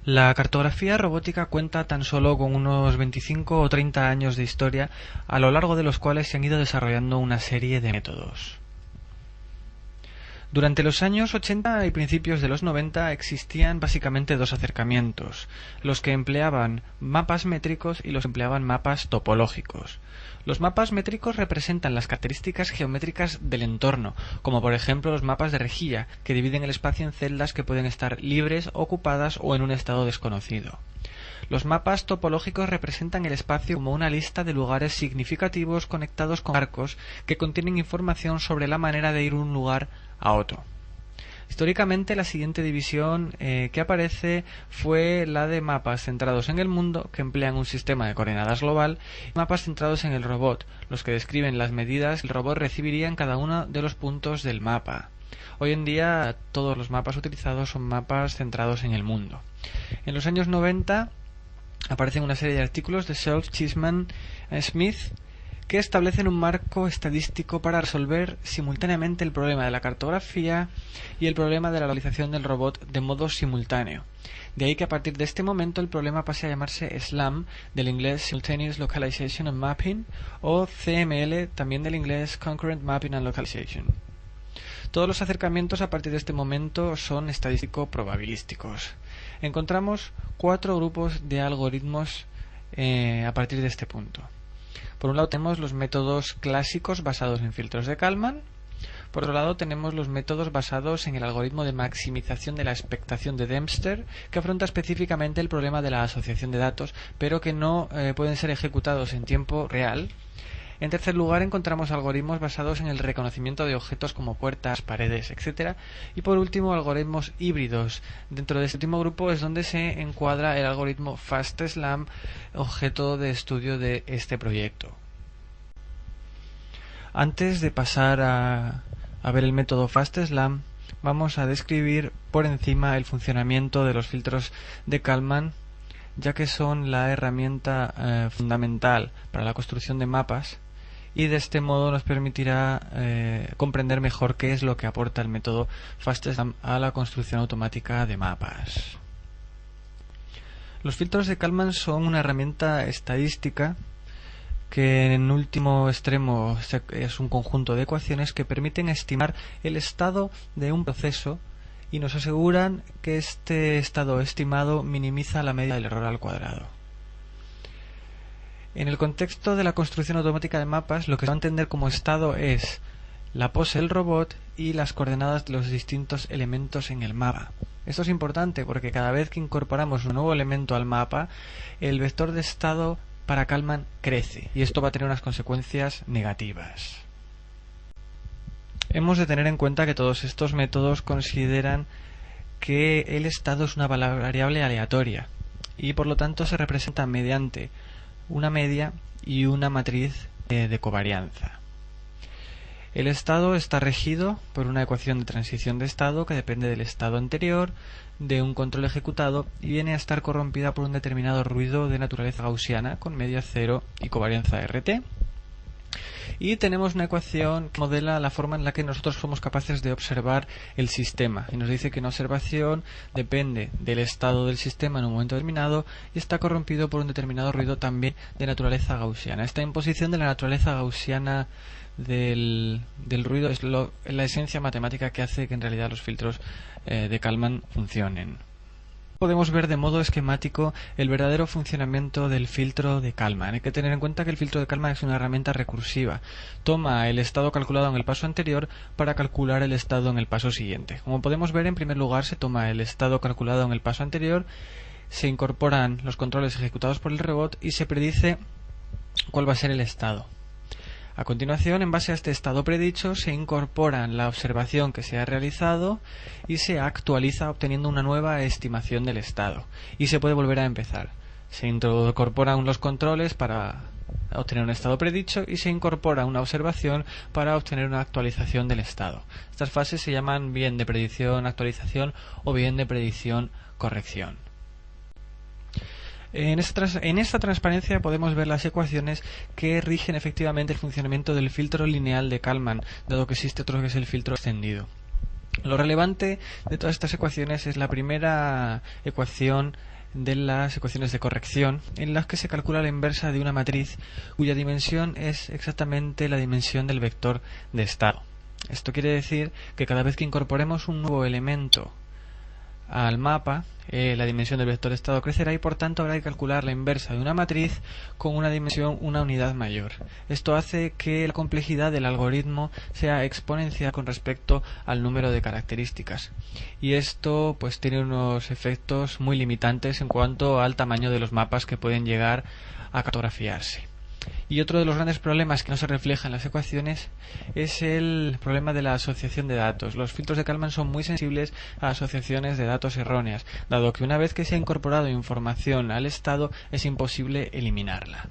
La cartografía robótica cuenta tan solo con unos 25 o 30 años de historia, a lo largo de los cuales se han ido desarrollando una serie de métodos. Durante los años 80 y principios de los 90 existían básicamente dos acercamientos, los que empleaban mapas métricos y los que empleaban mapas topológicos. Los mapas métricos representan las características geométricas del entorno, como por ejemplo los mapas de rejilla, que dividen el espacio en celdas que pueden estar libres, ocupadas o en un estado desconocido. Los mapas topológicos representan el espacio como una lista de lugares significativos conectados con arcos que contienen información sobre la manera de ir de un lugar a otro. Históricamente, la siguiente división que aparece fue la de mapas centrados en el mundo, que emplean un sistema de coordenadas global, y mapas centrados en el robot, los que describen las medidas que el robot recibiría en cada uno de los puntos del mapa. Hoy en día, todos los mapas utilizados son mapas centrados en el mundo. En los años 90 aparecen una serie de artículos de Self, Cheeseman y Smith que establecen un marco estadístico para resolver simultáneamente el problema de la cartografía y el problema de la localización del robot de modo simultáneo. De ahí que a partir de este momento el problema pase a llamarse SLAM, del inglés Simultaneous Localization and Mapping, o CML, también del inglés Concurrent Mapping and Localization. Todos los acercamientos a partir de este momento son estadístico-probabilísticos. Encontramos 4 grupos de algoritmos a partir de este punto. Por un lado tenemos los métodos clásicos basados en filtros de Kalman. Por otro lado tenemos los métodos basados en el algoritmo de maximización de la expectación de Dempster, que afronta específicamente el problema de la asociación de datos, pero que no pueden ser ejecutados en tiempo real. En tercer lugar encontramos algoritmos basados en el reconocimiento de objetos como puertas, paredes, etc. Y por último algoritmos híbridos. Dentro de este último grupo es donde se encuadra el algoritmo FastSLAM, objeto de estudio de este proyecto. Antes de pasar a ver el método FastSLAM, vamos a describir por encima el funcionamiento de los filtros de Kalman, ya que son la herramienta fundamental para la construcción de mapas, y de este modo nos permitirá comprender mejor qué es lo que aporta el método FastSLAM a la construcción automática de mapas. Los filtros de Kalman son una herramienta estadística que en último extremo es un conjunto de ecuaciones que permiten estimar el estado de un proceso y nos aseguran que este estado estimado minimiza la medida del error al cuadrado. En el contexto de la construcción automática de mapas, lo que se va a entender como estado es la pose del robot y las coordenadas de los distintos elementos en el mapa. Esto es importante porque cada vez que incorporamos un nuevo elemento al mapa, el vector de estado para Kalman crece y esto va a tener unas consecuencias negativas. Hemos de tener en cuenta que todos estos métodos consideran que el estado es una variable aleatoria y por lo tanto se representa mediante una media y una matriz de covarianza. El estado está regido por una ecuación de transición de estado que depende del estado anterior, de un control ejecutado y viene a estar corrompida por un determinado ruido de naturaleza gaussiana con media cero y covarianza RT. Y tenemos una ecuación que modela la forma en la que nosotros somos capaces de observar el sistema y nos dice que una observación depende del estado del sistema en un momento determinado y está corrompido por un determinado ruido también de naturaleza gaussiana. Esta imposición de la naturaleza gaussiana del ruido es la esencia matemática que hace que en realidad los filtros de Kalman funcionen. Podemos ver de modo esquemático el verdadero funcionamiento del filtro de Kalman. Hay que tener en cuenta que el filtro de Kalman es una herramienta recursiva. Toma el estado calculado en el paso anterior para calcular el estado en el paso siguiente. Como podemos ver, en primer lugar se toma el estado calculado en el paso anterior, se incorporan los controles ejecutados por el robot y se predice cuál va a ser el estado. A continuación, en base a este estado predicho, se incorpora la observación que se ha realizado y se actualiza obteniendo una nueva estimación del estado. Y se puede volver a empezar. Se incorporan los controles para obtener un estado predicho y se incorpora una observación para obtener una actualización del estado. Estas fases se llaman bien de predicción-actualización o bien de predicción-corrección. En esta transparencia podemos ver las ecuaciones que rigen efectivamente el funcionamiento del filtro lineal de Kalman, dado que existe otro que es el filtro extendido. Lo relevante de todas estas ecuaciones es la primera ecuación de las ecuaciones de corrección, en las que se calcula la inversa de una matriz cuya dimensión es exactamente la dimensión del vector de estado. Esto quiere decir que cada vez que incorporemos un nuevo elemento al mapa, la dimensión del vector de estado crecerá y por tanto habrá que calcular la inversa de una matriz con una dimensión una unidad mayor. Esto hace que la complejidad del algoritmo sea exponencial con respecto al número de características, y esto pues tiene unos efectos muy limitantes en cuanto al tamaño de los mapas que pueden llegar a cartografiarse. Y otro de los grandes problemas que no se refleja en las ecuaciones es el problema de la asociación de datos. Los filtros de Kalman son muy sensibles a asociaciones de datos erróneas, dado que una vez que se ha incorporado información al estado es imposible eliminarla.